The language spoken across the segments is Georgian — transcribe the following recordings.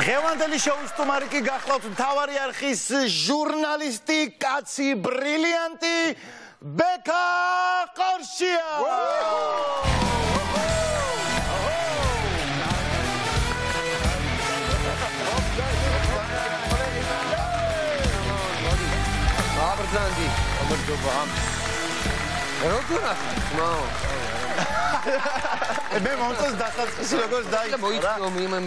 ღევანდელი შოუს სტუმარი კი გახლავთ მთავარი არხის ჟურნალისტი, კაცი ბრილიანტი ბექა ყორშია. აბრძანდი, აბრძობა. როგორ მე მომწონს დასაწყისი როგორც დაიწყო რა.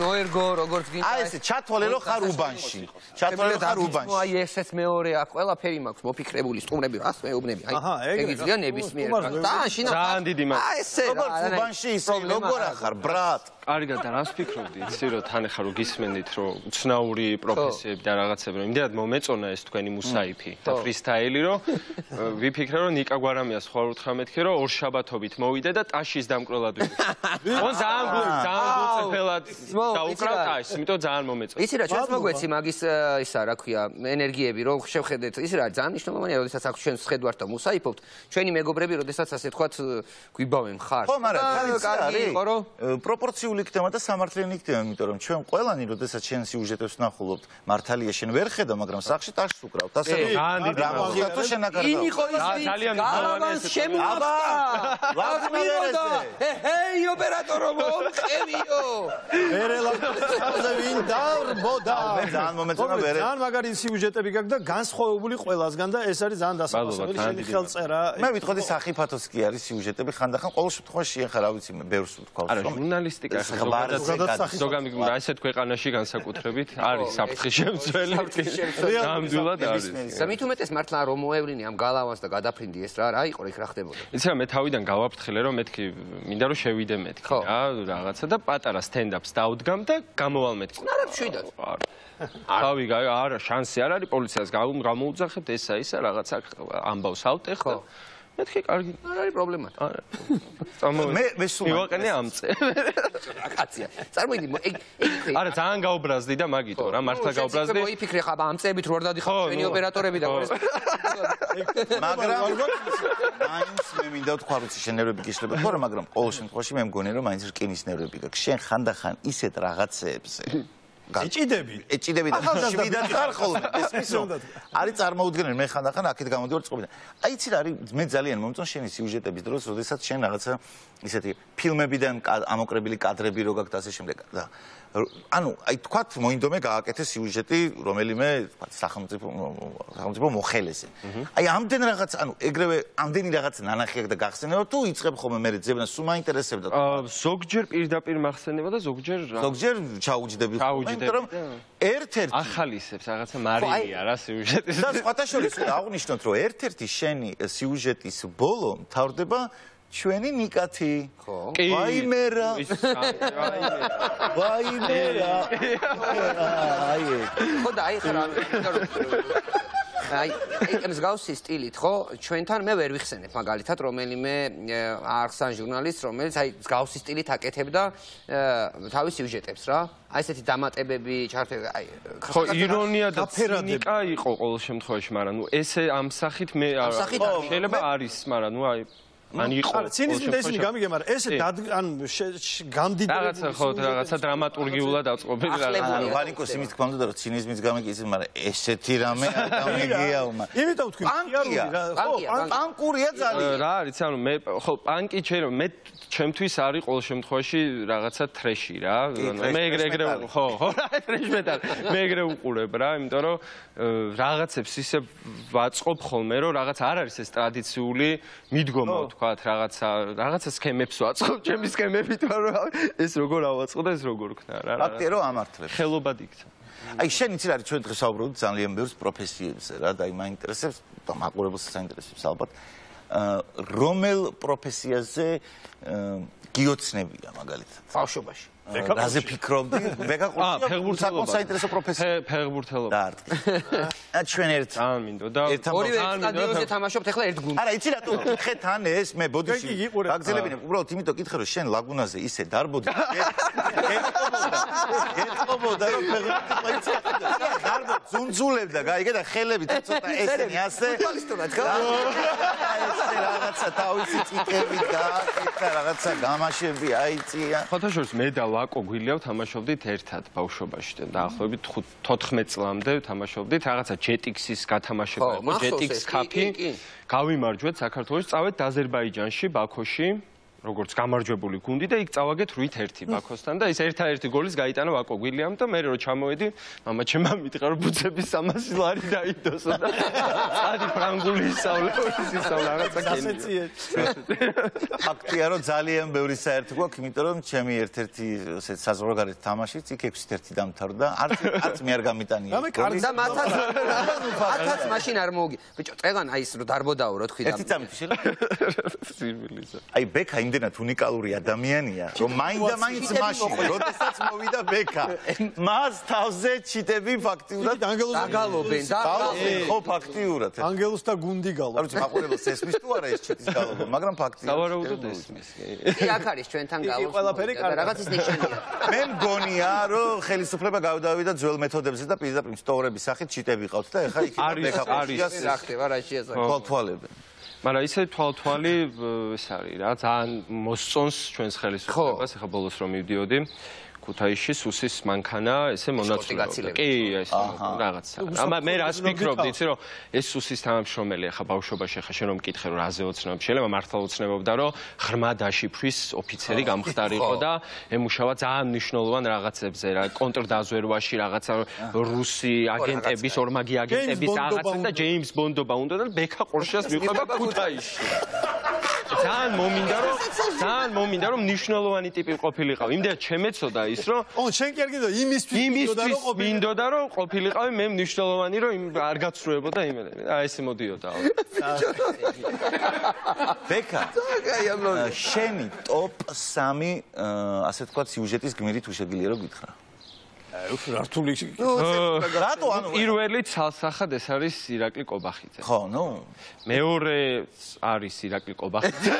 მოერგო როგორც გინდა. აი ესე ჩათვალე რომ ხარ უბანში. ჩათვალე რომ ხარ უბანში. აი ესეც მეორე აქ ყველაფერი მაქვს მოფიქრებული სტუმრები რას მეუბნები. აი ეგ ნებისმიერ და შინა. ძალიან დიდი მაგ. აი ესე როგორც უბანში ისე როგორ ახარ ბრატ. კარგად და რას ფიქრობდი? იცი რომ თან ახლა რომ გისმენდით რომ უცნაური პროფესიები და რაღაცები რომ იმდენად მომეწონა ეს თქვენი მუსაიფი და ფრისტაილი რომ ვიფიქრე რომ ნიკა გვარამიას ხوار უთხრა მეთქე რომ ორშაბათობით მოვიდე და ტაშის დამკროლად ვიყო. ო ძალიან გულწრფელად დაუკრავ ტაშს, იმიტომ ძალიან მომეწონა. იცი რა ჩვენს მოგვეცი მაგის ისა რა ქვია ენერგიები რომ შევხედეთ იცი რა ძალიან მნიშვნელოვანია როდესაც აქ ჩვენს ხედვართ და მუსაიფობთ ჩვენი მეგობრები როდესაც ასე თქვათ გვიბავენ ხარ. ხო მაგრამ კარგი იყო რომ პროპორციული იქნება და სამართლიანი იქნება, იმიტომ რომ ჩვენ ყველანი როდესაც შენ სიუჟეტებს ნახულობთ, მართალია შენ ვერ ხედავ, მაგრამ სახში ტაშს უკრავთ. ასე რომ რა მოხდა თუ შენ აკარგავ. ინიყო ის ძალიან გალავანს შემოხდა. ლაგმიერეზე. ჰეი ოპერატორო მომწევიო. ვერელაზე ვინ დავრბოდა. მე ძალიან მომეწონა ვერე. ძალიან მაგარი სიუჟეტები გაქვს და განსხვავებული ყველასგან და ეს არის ძალიან დასაწყისებელი შენი ხელწერა. მე ვიტყოდი სახიფათოს კი არის სიუჟეტები ხანდახან ყოველ შემთხვევაში ეხლა რა ვიცი მე ბევრს ვთქვა. არა ჟურნალისტიკა ზოგადად ასეთ ქვეყანაში განსაკუთრებით არის საფრთხის შემცველი. ნამდვილად არის. სამით უმეტეს მართლა რომ მოევლინე ამ გალავანს და გადაფრინდი ეს რა იყო იქ რა ხდებოდა. იცი რა მე თავიდან გავაფრთხილე რომ მეთქი მინდა რომ შევიდე მეთქი რა რაღაცა და პატარა სტენდაპს დავდგამ და გამოვალ მეთქი. არა მშვიდად. თავი არა შანსი არ არის პოლიციას გამოუძახებთ ესა ისა რაღაცა ამბავს ავტეხ და მეთქი კარგი არ არის პრობლემა. მე სულ მივაყენე ამწე. კაცია. წარმოიდი ეგ არა ძალიან გაუბრაზდი და მაგითო რა მართლა გაუბრაზდი. მოიფიქრე ხა ამწეებით რო არ დადიხარ ჩვენი ოპერატორები და მაგრამ მაინც მე მინდა ვთქვა რომ შენ ნერვები გიშლება ხო რა მაგრამ ყოველ შემთხვევაში მე მგონი რომ მაინც რკინის ნერვები გაქვს შენ ხანდახან ისეთ რაღაცეებზე ეჭიდები და შვიდად ხარ ხოლმე ესმის რომ არის წარმოუდგენელი მე ხანდახან აქეთ გამოდივარ წყობიდან აი იცი რა არის მე ძალიან მომწონს შენი სიუჟეტების დროს როდესაც შენ რაღაცა ისეთი ფილმებიდან ამოკრებილი კადრები რო გაქვს და ასე შემდეგ და ანუ აი თქვათ მოინდომე გააკეთე სიუჟეტი რომელიმე სახელმწიფო მოხელეზე აი ამდენ რაღაც ანუ ეგრევე ამდენი რაღაც ნანახი აქვს და გახსენება თუ იწყებ ხოლმე მე ძებნა სულ მაინტერესებდა ზოგჯერ პირდაპირ მახსენება და ზოგჯერ ჩაუჯდები იმიტომ რომ ერთ-ერთი ახალისებს რაღაცა მარილია რა სიუჟეტის და სხვათა შორის აღნიშნოთ რომ ერთ-ერთი შენი სიუჟეტის ბოლო მთავრდება ჩვენი ნიკათი ვაიმერა ხო და აი ხარ აი ეს გავსი სტილით ხო ჩვენთან მე ვერ ვიხსენებ მაგალითად რომელიმე არხს ან ჟურნალისტს რომელიც აი გავსი სტილით აკეთებდა თავის სიუჟეტებს რა აი ესეთი დამატებები ჩართები აი ხო ირონია და ცინიკა იყო ყოველ შემთხვევაში მაგრამ ნუ ესე ამ სახით მე შეიძლება არის მაგრამ ნუ აი ან იყო ცინიზმი და ისინი გამიგე მაგრამ ესე ან გამდიდრებული რაღაცა ხო რაღაცა დრამატურგიულად აწყობილი რაღაცა ვანიკოს იმით თქმა უნდა რომ ცინიზმის გამიგე ისე მაგრამ ესეთი რამე არ გამიგეა უმა იმიტომ თქვი პანკურია ძალიან რა არის ანუ მე ხო პანკი მე ჩემთვის არის ყოველ შემთხვევაში რაღაცა ტრეში რა მე ეგრე ხო ტრეში მე ეგრე უყურებ რა იმიტომ რომ რაღაცებს ისე ვაწყობ ხოლმე რომ რაღაც არ არის ეს ტრადიციული მიდგომა ვთქვათ რაღაცა სქემებს ვაწყობ ჩემი სქემებით რომ ეს როგორ ავაწყო და ეს როგორ ქნა რა ფაქტია რომ ამართლებს ხელობად იქცა აი შენ იცი რა არის ჩვენ დღეს საუბრობთ ძალიან ბევრ პროფესიებზე რა და აი მაინტერესებს და მაყურებელს საინტერესებს ალბათ რომელ პროფესიაზე გიოცნებია მაგალითად ბავშვობაში რაზე ფიქრობდი? ვეგაყურე საკმაოდ საინტერესო პროფესია. ფეხბურთელობა. და ჩვენ ერთ მინდოდა ორივე სტადიონზე თამაშობთ ახლა ერთ გუნდში. არა, იცი რატო? კითხე თან ეს მე ბოდიში გაგზელებინებ. უბრალოდ იმიტომ კითხე რომ შენ ლაგუნაზე ისე დარბოდი. გეტყობოდა რომ ფეხბურთი იცი დარბოდი. ზუნძულებდა, გაიგე და ხელებით ცოტა ესენი ასე. ფუტბოლისტურად გა. ესე რაღაცა თავისი წიკებით გააკეთა, რაღაცა გამაშები აიწია. ხოთაშორის მე და ვაკო გვილიავ თამაშობდით ერთად ბავშვობაში და დაახლოებით 14 წლამდე თამაშობდით რაღაცა JETX-ის გათამაშება იყო, JETX Cup-ი. გავიმარჯვეთ საქართველოს, წავედით აზერბაიჯანში, ბაქოში. როგორც გამარჯვებული გუნდი და იქ წავაგეთ 8-1 ბაქოსთან და ის ერთ-ერთი გოლის გაიტანა ვაკო გვილიამ და მე რო ჩამოვედი მამა ჩემმა მითხრა რომ ბუცების 300 ლარი დაიდოსო და წადი ფრანგული ისწავლე რაღაცა გასეციე. ფაქტია რომ ძალიან ბევრი საერთო გვაქვს, იმიტომ რომ ჩემი ერთ-ერთი ესეთ საზღვარგარეთ თამაშიც იქ 6-1 დამთავრდა. არც მე არ გამიტანია. და მათაც მაშინ არ მოუგი. ბიჭო, წეგან აი ის რო დარბოდაო რო თქვი და. ერთი წამით შეიძლება. სირბილისა. აი ბექა იმდენად უნიკალური ადამიანია, რომ მაინდა-მაინც მაშინ, როდესაც მოვიდა ბექა, მას თავზე ჩიტები ფაქტიურად დაგალობენ და ხო ფაქტიურად. ანგელოს და გუნდი გალო. არ ვიცი, მაყურებელს ესმის თუ არა ეს ჩიტის გალობა, მაგრამ ფაქტია. სავარაუდოდ ესმის. კი, აქ არის ჩვენთან გალობს. ყველაფერი კარგი. რაღაც ის ნიშანია. მე მგონია, რომ ხელისუფლება გავდავიდა ძველ მეთოდებზე და პირდაპირ სტორების სახით ჩიტები ყავთ და ეხა იქ ბექა არის რა ხდება რა შეასახა. თვალთვალებენ. მაგრამ ისე თვალთვალი ეს არის რა, ძალიან მოსწონს ჩვენს ხელისუფლებას, ეხა ბოლოს რომ მივდიოდი ქუთაისში სუსის მანქანა ესე მონაცვლეობდა. კი, ეს რაღაცა. ამა მე რას ვფიქრობდი, იცი რომ ეს სუსის თანამშრომელი ახლა ბავშვობაში ახლა შენ რომ მკითხე რომ რაზე ოცნებ, შეიძლება მართლა ოცნებობდა რომ ღრმა დაშიფვრის ოფიცერი გამხდარიყო და ემუშავა ძალიან მნიშვნელოვან რაღაცებზე რა, კონტრდაზვერვაში რაღაცა რუსი აგენტების, ორმაგი აგენტების რაღაცა და ჯეიმს ბონდობა უნდა და ბექა ყორშას მიყვება ქუთაისში. ძალიან მომინდა რომ მნიშვნელოვანი ტიპი ყოფილიყავ. იმდენად შემეცოდა ის რომ შენ კი არ გინდა იმისთვის მინდოდა რომ ყოფილიყავი მე მნიშვნელოვანი რომ არ გაცრუებოდა იმედი. აი ესე მოდიოდა. ბექა შენი ტოპ 3 ასე ვთქვათ სიუჟეტის გმირი თუ შეგიძლია რომ გითხრა. რართული რატო ანუ პირველი ცალსახად ეს არის ირაკლი კობახიძე. ხო, ნუ მეორე არის ირაკლი კობახიძე.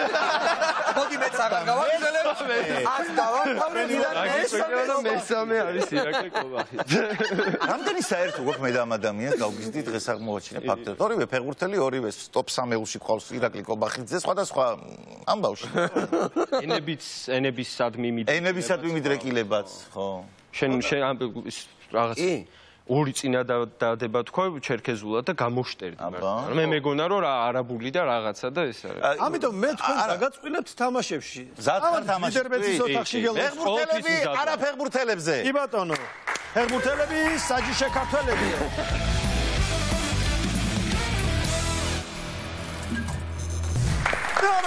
მოდი მეც აღარ გავაგზავნებ. აქ დავამთავრე და მესამე არის ირაკლი კობახიძე. რამდენი საერთო გვაქვს მე და ამ ადამიანს გავგიზდი დღეს აღმოაჩინე ფაქტად. ორივე ფეხბურთელი, ორივე ტოპ 3-ში ყავს ირაკლი კობახიძე, სხვადასხვა ამბავში. ენებისადმი მიდრეკილებაც, ხო. შენ რაღაც ორი წინადადება თქვა ჩერქეზულად და გამოშტერდი მართლა. მე მეგონა რომ არაბული და რაღაცა და ეს არის. ამიტომ მე თქვენ დაგაწყვინებთ თამაშებში. ზათხარ თამაშში. ლიდერბეთის ოთახში გელოს. ფეხბურთელები, არა ფეხბურთელებზე. კი ბატონო. ფეხბურთელები, საჯიშე ქართველები.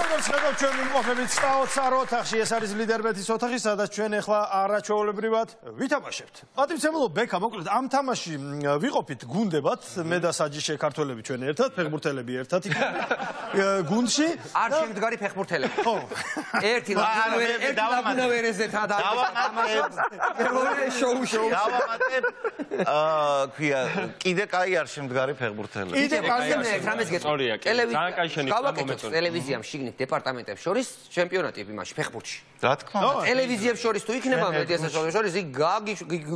როგორც ხედავთ ჩვენ მიმყოფებით სტაოცარ ოთახში, ეს არის ლიდერბეთის ოთახი, სადაც ჩვენ ახლა არაჩვეულებრივად ვითამაშებთ. პატივცემულო ბექა, მოკლედ ამ თამაში ვიყოფით გუნდებად, მე და საჯიშე ქართველები ჩვენ ერთად, ფეხბურთელები ერთად გუნდში. არ შემდგარი ფეხბურთელები. ხო. ერთი ლაგუნავერეზე თამაშობს. მეორე შოუ. დავამატებ ქვია, კიდე კაი არ შემდგარი ფეხბურთელები. კიდე პარტნიორებს რამეს გეტყვია. ტელევიზია. ტელევიზიამ შიგნით დეპარტამენტებს შორის ჩემპიონატები მაშინ ფეხბურთში. რა თქმა უნდა. ტელევიზიებს შორის თუ იქნება მედიას შორის იქ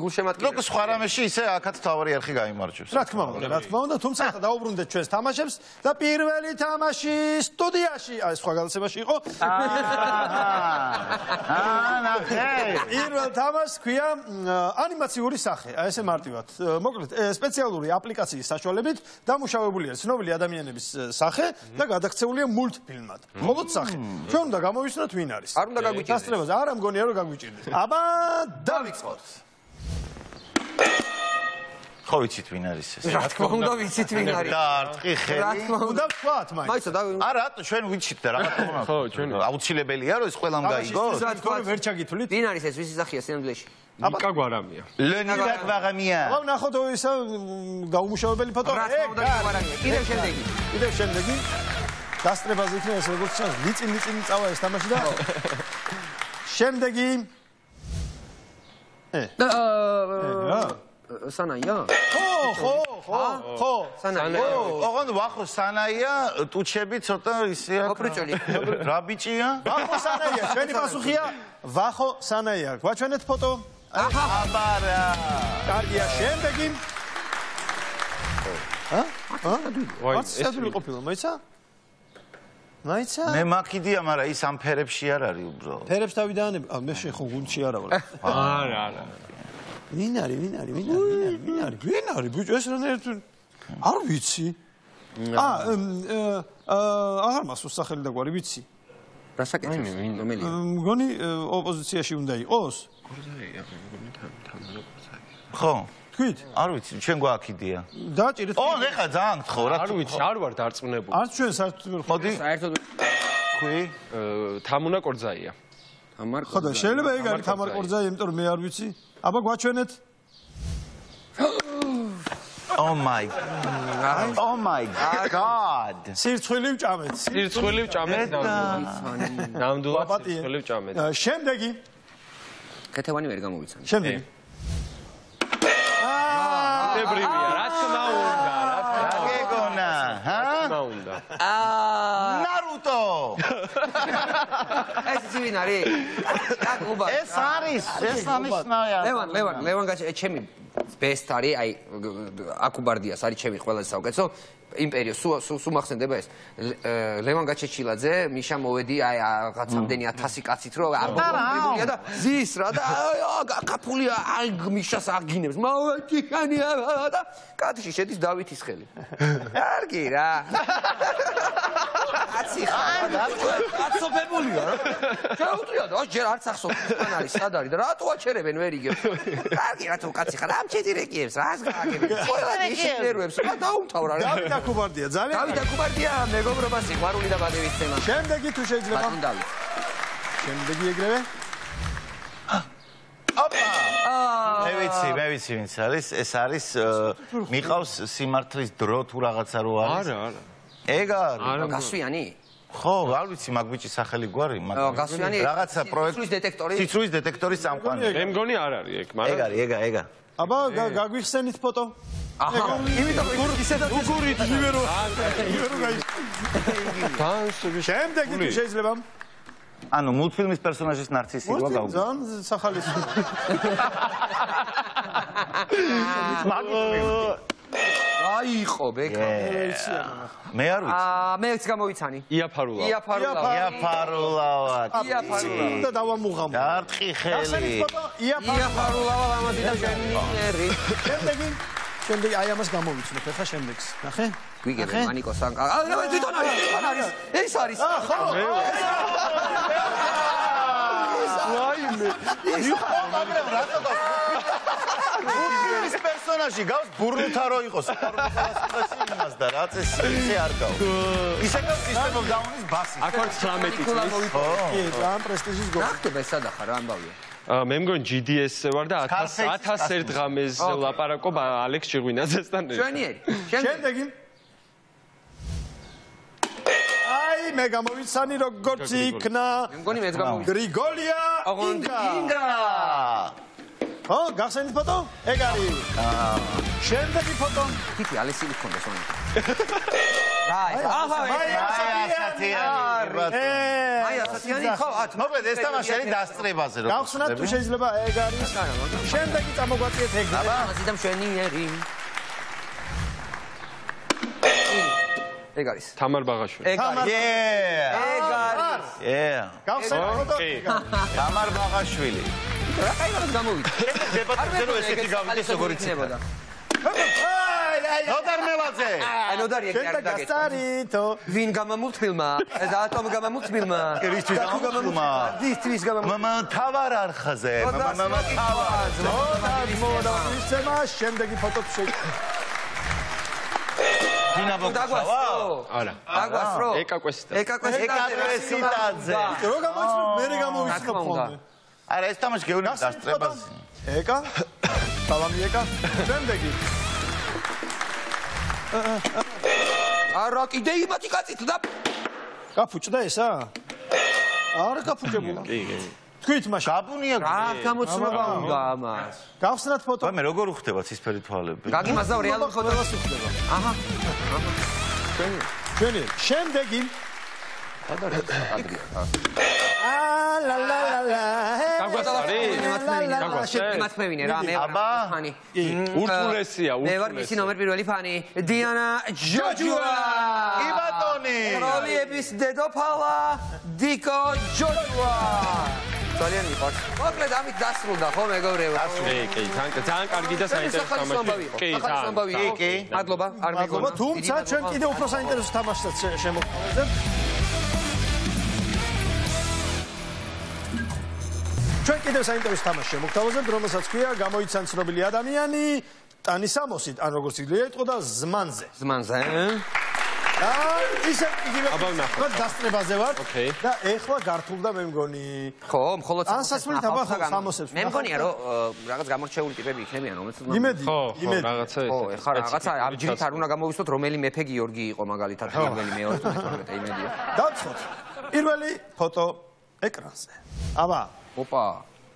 გულშემატკივრება. როგორც სხვა რამეში ისე აქაც თავარი არხი გაიმარჯვებს. რა თქმა უნდა, თუმცა ახლა დაუბრუნდეთ ჩვენს თამაშებს და პირველი თამაში სტუდიაში, აი სხვა გადაცემაში იყო. ნახე. პირველ თამაშს ქვია ანიმაციური სახე, აი ესე მარტივად. მოკლედ, სპეციალური აპლიკაციის საშუალებით დამუშავებულია ცნობილი ადამიანების სახე და გადაქცეულია მულტფილმად. მხოლოდ სახე. ჩვენ უნდა გამოვიცნოთ ვინ არის. არ უნდა გაგვიჭირდეს. დასწრებაზე არა მგონია რომ გაგვიჭირდეს. აბა დავიწყოთ. ხო ვიცით ვინ არის ეს. რა თქმა უნდა ვიცით ვინ არის. დაარტყი ხელი. რა თქმა უნდა ვთქვათ მაინც. მაინც და არა, ჩვენ ვიცით და რა თქმა უნდა. ხო, ჩვენ აუცილებელია რომ ეს ყველამ გაიგოს. რა თქმა უნდა ვერ ჩაგითვლით. ვინ არის ეს ვისი სახეა სინამდვილეში? ნიკა გვარამია. ლენიდა გვარამია. აბა ნახოთ ისა გაუმუშავებელი ფოტო. რა თქმა უნდა გვარამია. კიდევ შემდეგი. დასწრებაზე იქნება ეს როგორც ჩანს, ლიწინ წავა ეს თამაში და შემდეგი სანაია? ხო. სანაია. ოღონდ ვახო სანაია, ტუჩები ცოტა ისეა. ოპრიჭოლი. რა ბიჭია? ვახო სანაია, ჩვენი პასუხია ვახო სანაია. გვაჩვენეთ ფოტო. აბარა. კარგია, შემდეგი. 10 ადვილი ყოფილა, მაიცა? მაიცა? მე მაკიდია, მაგრამ ის ამ ფერებში არ არის უბრალოდ. ფერებს თავი დაანები. მე შენ ხო გუნდში არა ვარ. არა. ვინ არის? ბიჭო, ეს რანაირად არ ვიცი. აღარ მასოს სახელი და გვარი ვიცი. რასაკეთებს? რომელია? მგონი ოპოზიციაში უნდა იყოს? ხო? თქვით? არ ვიცი, ჩვენ გვააქიდია. დააჭირეთ. ეხა ძალიან გთხოვ რა. არ ვიცი, არ ვარ დარწმუნებული. არც ჩვენ საერთოდ მოდი. საერთოდ ხვი? თამუნა კორძაია. ხო და შეიძლება ეგ არის თამარ კორძაი, იმიტომ რომ მე არ ვიცი. აბა გვაჩვენეთ. Oh my god. სირცხვილი ვჭამეთ. სირცხვილი ვჭამეთ ნამდვილად სირცხვილი ვჭამეთ. შემდეგი. ქეთევანი ვერ გამოვიცანი. შემდეგი. დებრივია, რა თქმა უნდა, რა გეგონა, ჰა? უნდა. ნარუტო. ეს ვინ არის? ეს არის ნაია. ლევან გაჩე ჩემი best არის, აი აკუბარდიას არის ჩემი ყველაზე საუკეთესო იმპერიო, სულ მახსენდება ეს. ლევან გაჩეჩილაძე, მიშა მოვედი აი რაღაცამდენი 1000 კაცით რომ აბა და ზის რა და კაფულია აი მიშას აგინებს. მოვედი ხანია და კაცში შედის დავითის ხელი. კარგი რა. კაცი ხარ. კაცობებულია რა. შეუძლია და ჯერ არც ახსოვს თან არის, სად არის და რატო აჩერებენ ვერ იგებ. კარგი რა თუ კაცი ხარ, ამ ჩეტირეკიებს რას გააგები. ყველა ისე ნერვებს რა დაუმთავრა რა. დავით აკუბარდია, ძალიან. დავით აკუბარდია, მეგობრობა, სიყვარული და პატივისცემა. შემდეგი თუ შეიძლება. ბატონ დავით. შემდეგი ეგრევე. მე ვიცი ვინც არის, ეს არის მიყავს სიმართლის დრო თუ რაღაცა რო არის. არა. ეგ არის. გასვიანი? ხო, არ ვიცი, მაგ ბიჭის სახელი გვარი, მაგრამ გასვიანი რაღაცა პროექტი სიცრუის დეტექტორი? სიცრუის დეტექტორის წამყვანი. მე მგონი არ არის ეგ, მაგრამ ეგა. აბა გაგვიხსენით ფოტო. აჰა, იმიტომ ისედაც უგურით იბერო. შემდეგი თუ შეიძლება. ანუ მულტფილმის პერსონაჟის ნარცისი გვა გავგო. ძალიან სახალისო. აიყო ბეკა. მე არ ვიცი. მეც გამოვიცანი. იაფარულა. იაფარულავა. და დავამუღამო. დარტყი ხელი. იაფარულა ამადი და ჟენიერი. შემდეგი აი ამას გამოვიცნოთ ახლა შემდეგს. ნახე? გვიგებენ მანიკოს ან თვითონ არის. ეს არის. ხო. ვაიმე. მაგრამ რატო მულტფილმის პერსონაჟი გავს ბურნუთა რო იყოს. იმას და რა წესი არ გავს. ისე გავს სისტემ ოფ დაუნის ბასი. აქ ვარ 19 წლის. კი, ძალიან პრესტიჟის გო. რა ხდება ეს სადახარ რა ამბავია? მე მგონი GDS-ზე ვარ და 1001 დღამეს ვლაპარაკობ ალექს ჭირგვინაძესთან. შვენიერი. შემდეგი. აი მე გამოვიცანი როგორც იქნა. მე მგონი მეც გამოვიცანი. გრიგოლია ინგრა. ხო, გახსენით ფოტო? ეგ არის. შემდეგი ფოტო. თითი ალესილი ქონდა სონი. რა ეს? აჰა, აი ასათიანი ხო? მოკლედ ეს თამაში დასწრებაზე რო. გავხსნათ თუ შეიძლება ეგ არის. შემდეგი წამოგვაწიეთ ეგ. აბა, ასიდან შვენიერი. ეგ არის. თამარ ბაღაშვილი. ეგ არის. ეგ არის. გავხსენით ფოტო. თამარ ბაღაშვილი. რა კაი გამოვიდა. დებატზე რო ესეთი გავიდეს როგორ იცოდა. ნოდარ მელაძე. აი ნოდარი ეგ არ დაგეჭდა. გასწარითო. ვინ გამამულთმილმა? ეს ატომ გამამულთმილმა. ისთვის გამამულთმილმა. ისთვის გამამულთმილმა. მამა თავარ არხაზე. მამა თავარ. მოდა ისემა შემდეგი ფოტო შეიძლება. დინა ბოქცავა? არა. დაგვასრო? ეკაკვესიტა. ეკაკვესიტაძე. რო გამოვიცნო, მე გამოვიცნო ფონდე. არა, ეს თამაში გეუბნები დასწრებაზე. ეკა? სალამი ეკა. შემდეგი. არა, კიდე იმათი კაცით და გაფუჭდა ესა? არა გაფუჭებულა. კი. თქვით მაშინ. გაბუნია რა გამოცნობა უნდა ამას? გავხსნათ ფოტო. მე როგორ უხდება ცისფერი თვალები? გაგიმაზავ რეალურ ფოტოს უხდება. აჰა. ჩვენი შემდეგი. ადრია. ლა ლა ლა ლა. საგვას არის? მათმევინე რა, მე აბა. ფანი. ურთულესია, მე ვარ მისი ნომერ პირველი ფანი, დიანა ჯოჯუა. კი ბატონი. როლიების დედოფალა დიკო ჯოჯუა. ძალიან მიყვარს. მოკლედ ამით დასრულდა ხო მეგობრებო? კი, ძალიან კარგი და საინტერესო თამაში. კი, კი. მადლობა, არ მეგონა. თუმცა ჩვენ კიდევ უფრო საინტერესო თამაშსაც შემოგთავაზებთ. ჩვენ კიდევ საინტერესო თამაში შემოგთავაზებთ, რომელსაც ქვია გამოიცან ცნობილი ადამიანი ტანისამოსით, ან როგორც იგივე იყო და ზმანზე. ზმანზე. ისე იგივე ხო დასწრებაზე ვარ ოკეი. და ეხლა გართულდა მე მგონი ხო, მხოლოდ ანსაცმელით აბა ხო სამოსებს. მე მგონია რომ რაღაც გამორჩეული ტიპები იქნებიან, რომელსაც იმედი, რაღაცა ხო, ეხლა რაღაცა ამ ჯერით არ უნდა გამოვისოთ რომელი მეფე გიორგი იყო მაგალითად, რომელი მეორე თუ მეთორმეტე იმედია. დავცხოთ. პირველი ფოტო ეკრანზე. აბა ოპა.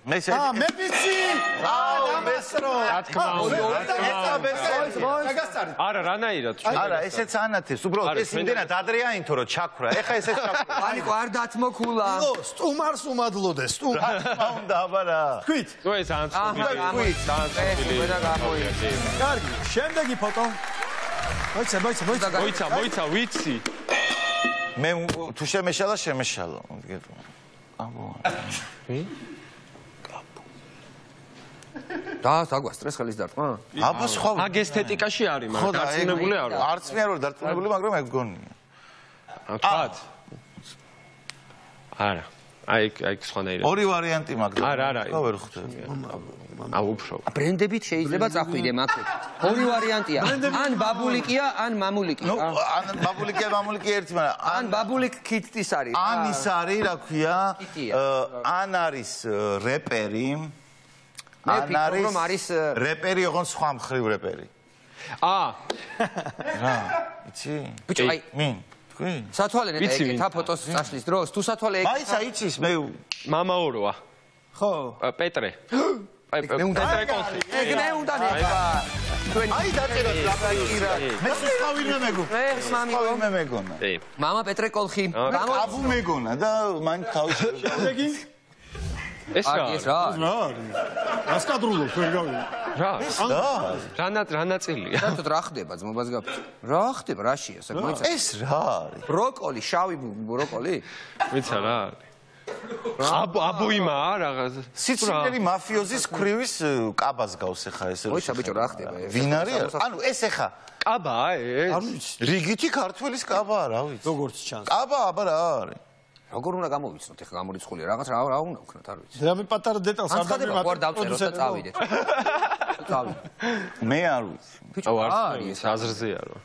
მე მე ვიცი. დამასრო. რა თქმა უნდა. გაგასწარით. არა, რანაირად? არა, ესეც ანათებს. უბრალოდ ეს იმდენად ადრე აინთო რომ ჩაქრა. ეხა ესეც ჩაქრა. ანიკო არ დათმოქულა. სტუმარს უმადლოდეს, სტუმარ. რა თქმა უნდა, აბა რა. თქვით. თუ ეს ძალიან ამოიც და გამოიწე. კარგი, შემდეგი ფოტო. მოიცა, ვიცი. მე თუ შემეშალა, შემეშალა. აბა. და საგვასტრეს ხელის დარტყმა? აბა სხვა. აგ ესთეტიკაში არის, მაგრამ დარწმუნებული არ ვარ. არც მე არ ვარ დარწმუნებული, მაგრამ ეგ გონია. თქვათ? არა. აი სხვანაირად. ორი ვარიანტი მაგდა. არა. ხო ვერ ხვდები. აუ უფრო. ბრენდებით შეიძლება წახვიდე მაგ. ორი ვარიანტია. ან ბაბულიკია, ან მამულიკია. ნუ ან ბაბულიკია, მამულიკია ერთი, მაგრამ ან ბაბულიკ კიტის არის. ან ის არის, რა ქვია, ან არის რეპერი. ან არის რეპერი, ოღონ სხვა მხრივ რეპერი. რა, იცი? ბიჭო, აი, მინ, თქვი? სათვალე ნეტა ეკეთა ფოტოს წაშლის დროს, თუ სათვალე ეკეთა. მაიცა იცის, მე მამა ოროა. ხო. პეტრე. მე უნდა ეკოლხი. ეგ მე უნდა ნება. აი დაწეროთ რა. მე სულ მეგონა. მე მეგონა. მამა პეტრე კოლხი. აბუ მეგონა და მან თავის შემდეგი ეს რა? ეს რა? რა არის? ასკადრულობ ვერ გავიგე. რა? და რა ნაწილია? საერთოდ რა ხდება ძმობას გაფ? რა ხდება? რაშია საკმაოდ? ეს რა არის? ბროკოლი, შავი ბროკოლი? ვიცა რა არის? აბუიმა რაღაც. სიცილიელი მაფიოზის ქვრივის კაბას გავს ახლა ეს. მოიცა ბიჭო რა ხდება? ვინ არის? ანუ ეს ახლა კაბაა ეს? არ ვიცი. რიგითი ქართველის კაბაა, რა ვიცი. როგორც ჩანს. კაბა, აბა რა არის? როგორ უნდა გამოვიცნოთ ახლა გამორიცხული რაღაც რა უნდა ვქნათ არ ვიცი. და მე პატარა დეტალს არ დავწეროთ. არ დავწეროთ და წავიდეთ. წავიდეთ. მე არ ვიცი. ბიჭო არის აზრზეა რა.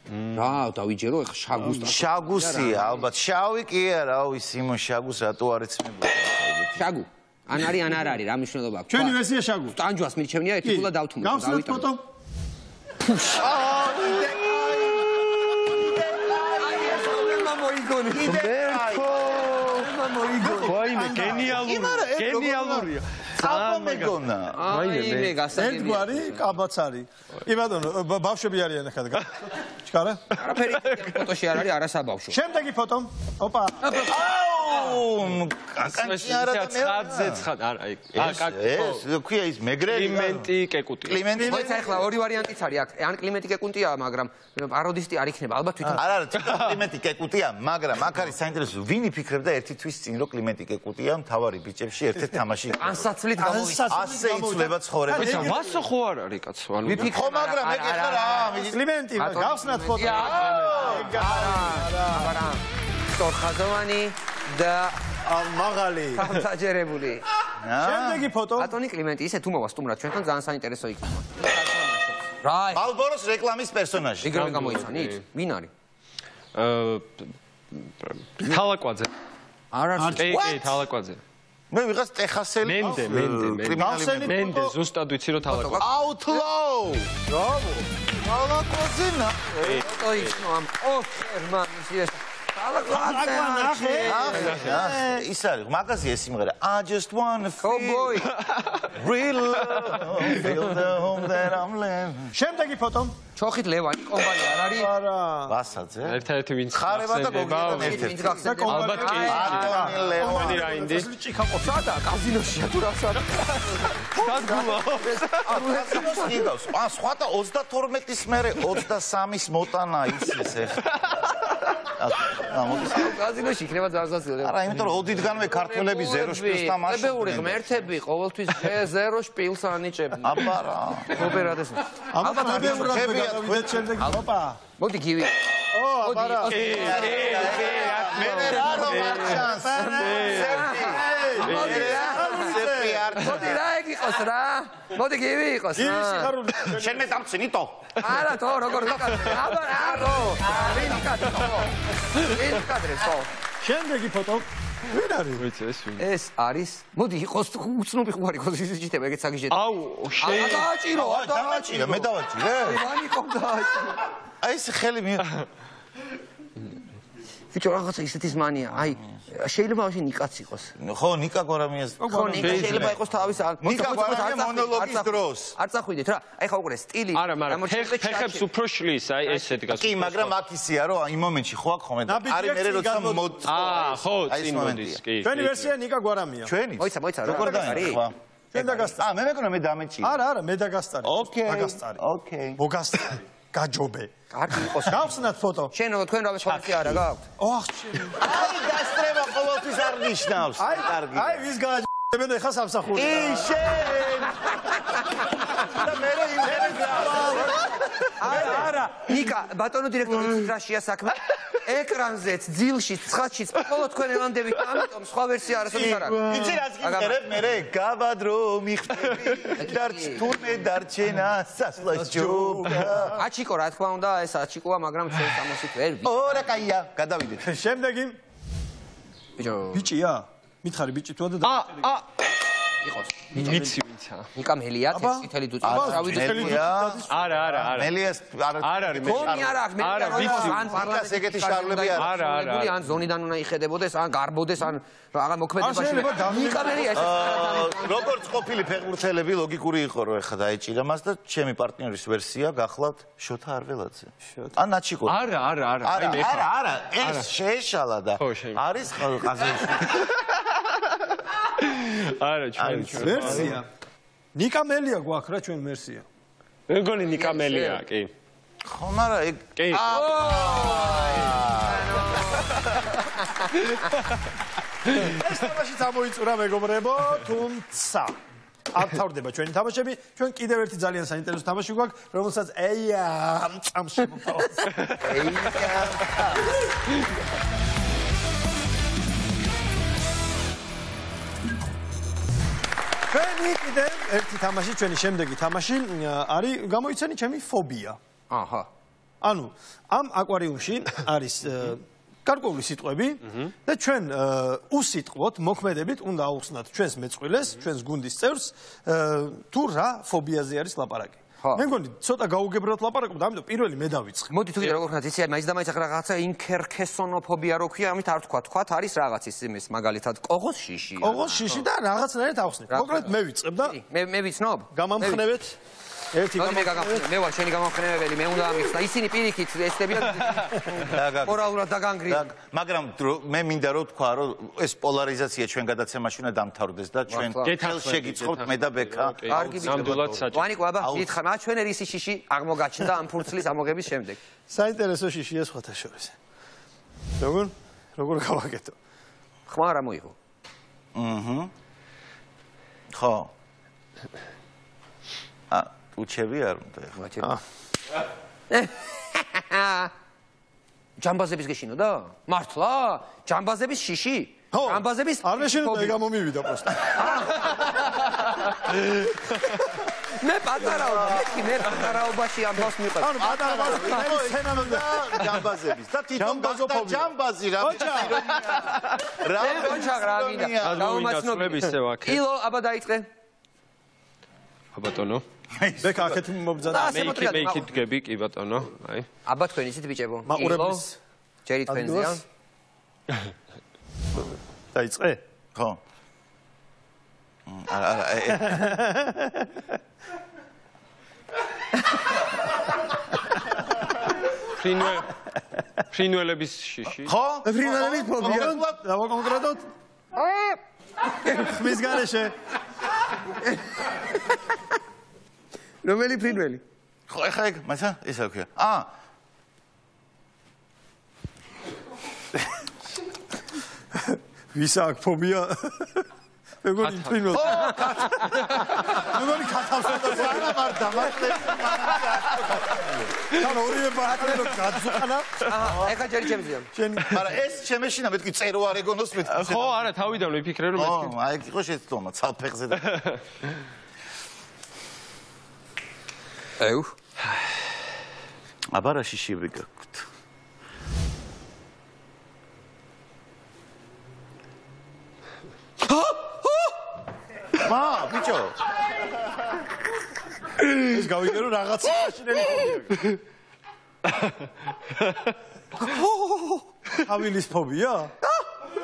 რა დავიჯერო ახლა შაგუსტა. შაგუსია, ალბათ შავი კი არა, ვიცი, იმო შაგუს რატო არ ეცმებოდა. შაგუ. ან არის ან არ არის, რა მნიშვნელობა აქვს? ჩვენი ვერსია შაგუ. ტანჯვას მირჩევნია ერთი გულა დავთმო. გავსვით ფოტო. ვაიმე, გენიალურია. აბა მეგონა. აი მე გასაგებია. ერთგვარი კაბაც არის. კი ბატონო, ბავშვები არიან ახლა. ჩქარა? არაფერი ფოტოში არ არის არასაბავშვო. შემდეგი ფოტო. ოპა. აუ, კაკანჭი არა და მე. არა, ეს ქვია ის მეგრელი. კლიმენტი კეკუტი. კლიმენტი. მოიცა ახლა ორი ვარიანტიც არის აქ. ან კლიმენტი კეკუტია, მაგრამ პაროდისტი არ იქნება, ალბათ თვითონ. არა, კლიმენტი კეკუტია, მაგრამ აქ არის საინტერესო, ვინ იფიქრებდა ერთი თვის წინ რომ კლიმენტი კეკუტია მთავარი ბიჭებში ერთ-ერთ თამაში. ანსაცვლით გამოვიდა. ასე იცვლება ცხოვრება. ვიცი, ვასო ხო არ არის კაცო, ანუ ხო, მაგრამ ეგ ახლა რა, კლიმენტი, გავსნათ ფოტო. არა. სტორხაზოვანი და მაღალი. სამსაჯერებული. შემდეგი ფოტო. ბატონი კლიმენტი, ისე თუ მოვა სტუმრად ჩვენთან ძალიან საინტერესო იქნება. რა? მალბოროს რეკლამის პერსონაჟი. იგივე გამოიცანით? ვინ არის? თალაკვაძე. არ არის. კი, თალაკვაძე. მე ვიღაც ტეხასელი. მენდე, ზუსტად ვიცი რომ თალაკვაძე. Outlaw. ბრავო. თალაკვაძენა. ოიცნო ამ ოფერმანის ეს ის არის მაგაზია სიმღერა I just wanna feel real love feel the home that I'm living. შემდეგი ფოტო. ჩოხით ლევანი კომპანია არ არის? არა. ბასაძე? ერთადერთი ვინც ხარება და გოგიდან ერთ-ერთი. ალბათ კი. ლევანი რაინდი. ჭიქა ყოფა და კაზინოშია თუ რა სადა? გიგავს. სხვათა 32-ის მერე 23-ის მოტანა იცის ეხლა. კაზინოში იქნება ძარზაცილი. არა, იმიტომ რომ ოდითგანვე ქართველები ზერო შპილს თამაშობდნენ. ლებეური ღმერთები ყოველთვის ზერო შპილს ანიჭებდნენ. აბა რა. ოპერატეს. ალბათ ლებეურად გავიდეთ შემდეგ. ოპა. მოდი გივი. ო, აბარა. მე რა მარჩანს. მოდი რა ეკიყოს რა. მოდი გივი იყოს რა. გივი სიხარული. შენ მე დამწინი თო. არა თო როგორ ვიკადრე. აბა რა თო. ვინ ვიკადრე თო. ვინ ვიკადრე თო. შემდეგი ფოტო. ვინ არის? ვიცი ეს ვინ. ეს არის. მოდი იყოს უცნობი ხوارი ხო ის ჭიტება ეგეც აგიჟეთ. აუ დააჭირო, დავაჭირე, მე დავაჭირე. ვანი ყო დააჭირო. აი ეს ხელი მე ბიჭო რაღაცა ისეთი ზმანია. აი შეიძლება მაშინ ნიკაც იყოს. ხო, ნიკა გორამიას. ხო, ნიკა შეიძლება იყოს თავის ნიკა გორამია მონოლოგის დროს. არ წახვიდეთ რა. აი ხა უყურე სტილი. არა, მაგრამ ფეხებს უფრო შლის, აი ესეთი გასულ. კი, მაგრამ აქ ისია, რომ იმ მომენტში ხო აქ ხომე. არის მე როცა ხო, წინ მოდის, კი. ჩვენი ვერსია ნიკა გორამია. ჩვენი? მოიცა რა. როგორ დაინახვა? შენ დაგასტარი. მე მეკონა მე დამეჭი. არა, მე დაგასტარი. დაგასტარი. ოკეი. მოგასტარი. გაჯობე. კარგი იყოს. გავხსნათ ფოტო. შენ თქვენ რა ვეცხოვი არა გაქვთ? ოხ, შენ. აი გასტრება ყოველთვის არ ნიშნავს. კარგი. აი ვის გააჯობენ ეხა სამსახური. შენ. და მე არა, ნიკა, ბატონო დირექტორი იცით რა შეა საქმე? ეკრანზეც, ძილშიც, ცხადშიც, ხოლო თქვენ ელანდებით, ამიტომ სხვა ვერსია არასოდეს არ აქვს. იცი რაც გინტერებ მე გავადრო მიხტები დარჩ თურმე დარჩენა სასლას ჯობა. აჩიკო რა თქმა უნდა, ეს აჩიკოა, მაგრამ ჩვენ სამოსით ვერ ვი. ორა კაია, გადავიდეთ. შემდეგი ბიჭო, ბიჭია? მითხარი ბიჭი თუ და იყოს. ვიცი ვინცა. ნიკა მელია, წითელი დუწა. არა. მელიას არ არის მე. კონი არა აქვს, მე ან პარლამენტის ეგეთი შარლები არა. ან ზონიდან უნდა იხედებოდეს, ან გარბოდეს, ან რაღა მოქმედებაში. ნიკა მელია ეს. როგორც ყოფილი ფეხბურთელები ლოგიკური იყო რომ ეხა დაეჭირა მას და ჩემი პარტნიორის ვერსია გახლავთ შოთა არველაძე. ან ნაჩიკო. არა. არა, ეს შეეშალა და არის ყაზეში. არა, ჩვენ. ვერსია. ნიკა მელია გვაქვს რა ჩვენ ვერსია. მე მგონი ნიკა მელია, კი. ხო, მაგრამ ეგ კი. ეს თამაში წამოიწურა მეგობრებო, თუმცა ავთავრდება ჩვენი თამაშები. ჩვენ კიდევ ერთი ძალიან საინტერესო თამაში გვაქვს, რომელსაც ეია წამში მოვთავაზ. ჩვენი კიდევ ერთი თამაში, ჩვენი შემდეგი თამაში არის გამოიცანი ჩემი ფობია. აჰა. ანუ ამ აკვარიუმში არის გარკვეული სიტყვები და ჩვენ უსიტყვოთ, მოქმედებით უნდა აუხსნათ ჩვენს მეწყვილეს, ჩვენს გუნდის წევრს თუ რა ფობიაზე არის ლაპარაკი. მე მგონი ცოტა გაუგებროთ ლაპარაკობ და ამიტომ პირველი მე დავიწყე. მოდი თუ კიდე როგორ ხარ იცი მაინც და მაინც რაღაცა ინკერქესონოფობია რო ქვია, ამით არ თქვა არის რაღაც ის მაგალითად ყოღოს შიში. ყოღოს შიში და რაღაცნაირად ავხსნით. მოკლედ მე ვიწყებ და მე ვიცნობ. გამამხნევეთ. ერთი გამამხნეველი, მე ვარ შენი გამამხნეველი, მე უნდა ამიხსნა. ისინი პირიქით ესდებიან ორალურად დაგანგრიან. მაგრამ მე მინდა რომ თქვა რომ ეს პოლარიზაცია ჩვენ გადაცემაში უნდა დამთავრდეს და ჩვენ ხელს შეგიწყობთ მე და ბექა. კარგი ნამდვილად საჭირო. ვანიკო აბა, გითხრა, რა ჩვენ რისი შიში აღმოგაჩნდა ამ ფურცლის ამოგების შემდეგ. საინტერესო შიშია სხვათა შორის. როგორ გავაკეთო? ხმა რა მოიღო? ხო. უჩები არ უნდა ეხლა. ჯამბაზების გეშინო და? მართლა? ჯამბაზების შიში? ჯამბაზების არ მეშინო და გამომივიდა პროსტა. მე პატარაობაში ამ ბავს მიყვება. ანუ პატარაობაში სცენამ და ჯამბაზების და თვითონ გახდა ჯამბაზი რა რა ხოჩა რა მინდა. დაუმაცნობები ისევ აქ. ილო აბა დაიწყე. ბატონო. ბექა აქეთ მობძანა. მე იქ დგები კი ბატონო. აი. აბა თქვენ ისეთ ბიჭებო. მაყურებლის ჯერი თქვენზეა. დაიწყე? ხო. არა ფრინველების შიში. ხო? ფრინველების ფობია. დავა კონკრეტულად. ხმის გარეშე. რომელი ფრინველი? ხო, ეხლა ეგ, მაცა ისე ვქია. ვის აქვს ფობია? მეგონი ფრინველი. მეგონი კათალსა და მარდა, თან ორივე ბარათო გაძუყანა. ეხლა ჯერი ჩემზეა. მაგრამ ეს ჩემეშინა მეთქი წერო არ ეგონოს მეთქი. ხო, არა, თავიდან ვიფიქრე რომ მეთქი. აი, იყო შეცდომა ცალფეხზე და ეუ. აბარა შიშები გაქვთ. მა, ბიჭო. ეს გავიგე რომ რაღაც მაშინელი ფობია. ხავილის ფობია?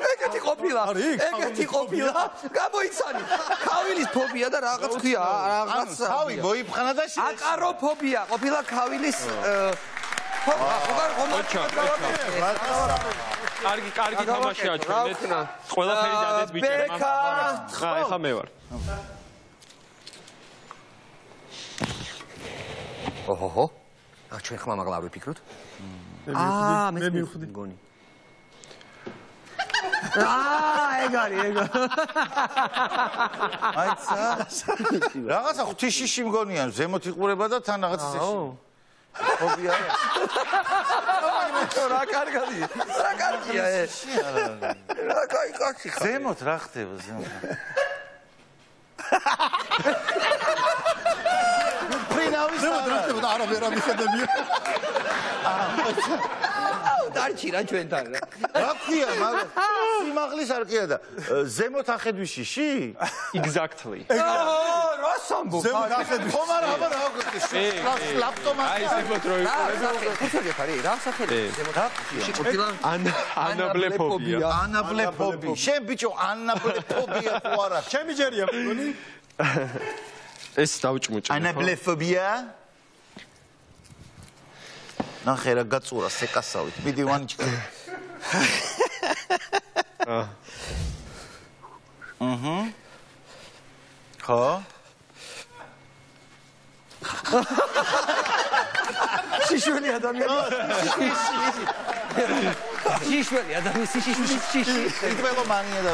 ეგეთი ყოფილა. ეგეთი ყოფილა. გამოიცანი. ხავილის ფობია და რაღაც ქვია, რაღაც. თავი მოიფხანა და აკაროფობია. ყოფილა ხავილის კარგი თამაშია ჩვენეთ. ყველაფერი დადეს ბიჭებმა. ეხლა მე ვარ. ოჰოჰო. ჩვენ ხმა მაგლა არ ვიფიქროთ? მე მივხვდი მგონი. ეგ არის. აიცა. რაღაცა ღვთისში მგონიან, ზემოთ იყურება და თან რაღაც ისე. ფობია. რა კარგია. რა კარგია ეს. რა კაი. ზემოთ რა ხდება ზემოთ? ფრინავის ზემოთ რა ხდება? არა, ვერა მიხედებია. დარჩი რა ჩვენთან რა. რა ქვია, მაგრამ სიმაღლის არ ყია და ზემოთ ახედვის შიში? Exactly. რა სამბო. ზემოთ ახედვის. ხომ არა, აბა რა გვიქცე? ლაპტოპი. აი ზემოთ რო ხუთი ხარი, რა სახელი? ზემოთ რა ყოფილა ანაბლეფობია. ანაბლეფობი. შენ ბიჭო ანაბლეფობია ხო არა? ჩემი ჯერია მგონი. ეს დავჭმუჭე. ანაბლეფობია? ნახე რა გაწურა სეკასავით. მიდი ვანიჩკა. ხო? შიშველი ადამიანი. შიშველი ადამიანი, შიშველი. იტყველო მანია და.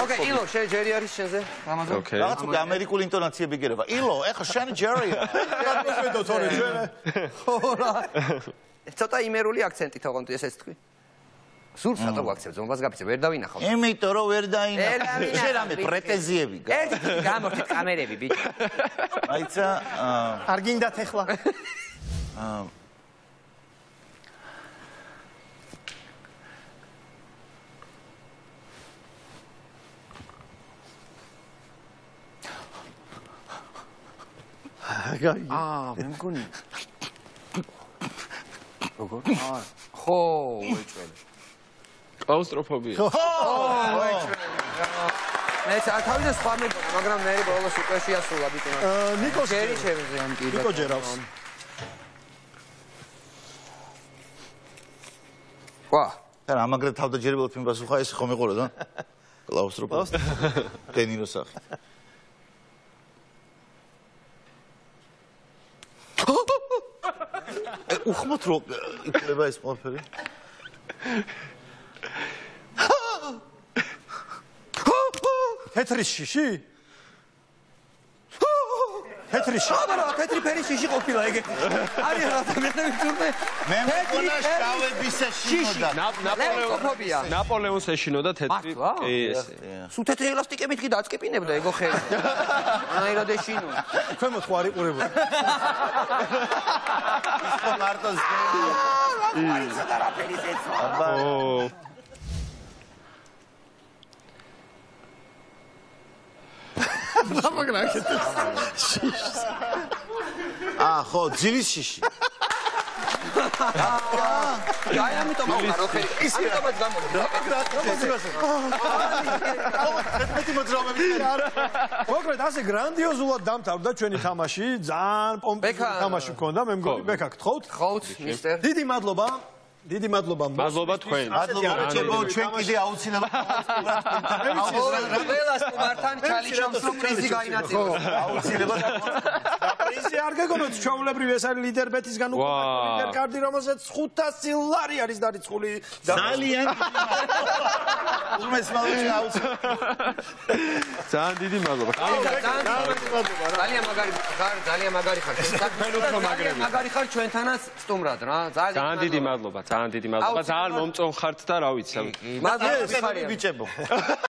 ოკეი, ილო, შენ ჯერი არის შენზე? ამაზე. ოკეი. რაღაც უკვე ამერიკული ინტონაციები გერება. ილო, ეხა შენ ჯერია. გადმოხედო თორე ჩვენ. ხო რა. ცოტა იმერული აქცენტით ოღონდ ესეც თქვი. სულ სატო გვაქცევ, ზომბას გაფიცე, ვერ დავინახავ. იმიტომ რომ ვერ დაინახავ. შენ რამე პრეტენზიები გაქვს. ერთი გამორთით კამერები, ბიჭო. აიცა, არ გინდათ ეხლა. მე მგონი. როგორ? ხო, უეჭველი. კლაუსტროფობია. მე თავიდან სხვა მეგონა, მაგრამ მე ბოლოს უკვე შეასრულა ბიტუნა. ნიკოს ჯერი ჩემზე ამ კიდე. ნიკო ჯერავს. ვა. და ამაგრად თავდაჯერებულად მიპასუხა ეს ხომ ეყურა და? კლაუსტროფობია. დენირო სახით. უხმოთ რო იქნება ეს ყველაფერი? თეთრი შიში? თეთრი შიში. აბა თეთრი ფერი შიში ყოფილა ეგეთი. არის რა ადამიანები თურმე. მე მეკონა შავების ეშინოდა. ნაპოლეონოფობია. ნაპოლეონს ეშინოდა თეთრი. კი, ესე. სულ თეთრი ელასტიკებით კი დაწკიპინებდა ეგო ხელი. აირად ეშინო. ქვემოთ ხო არ იყურებოდა. ხო მარტო ზეიმო. აიცა და რა ფერის ეცვა. ო. ხო, ძილის შიში. აი ამიტომ ავყარო ხე. ამიტომაც გამოდი. მოკლედ ასე გრანდიოზულად დამთავრდა ჩვენი თამაში, ძალიან პომპეზური თამაში მქონდა, მე მგონი ბექა გთხოვთ. ხოთ, მისტერ. დიდი მადლობა. დიდი მადლობა. მადლობა თქვენ. მადლობა რჩებო ჩვენ კიდე აუცილებლად ყველას მართან ჩალიჩავს რომ პრიზი გაინაწილოს. აუცილებლად პრიზი არ გეგონოთ ჩვეულებრივ ეს არის ლიდერ ბეთისგან უკვე ლიდერ კარდი რომელსაც 500 ლარი არის დარიცხული. ძალიან უმეს მადლობა აუცილებლად ძალიან დიდი მადლობა. ძალიან მაგარი ხარ. მაგარი ხარ ჩვენთანაც სტუმრად რა. ძალიან დიდი მადლობა. ძალიან დიდი მადლობა. ძალიან მომწონხართ და რა ვიცი. მადლობა ბიჭებო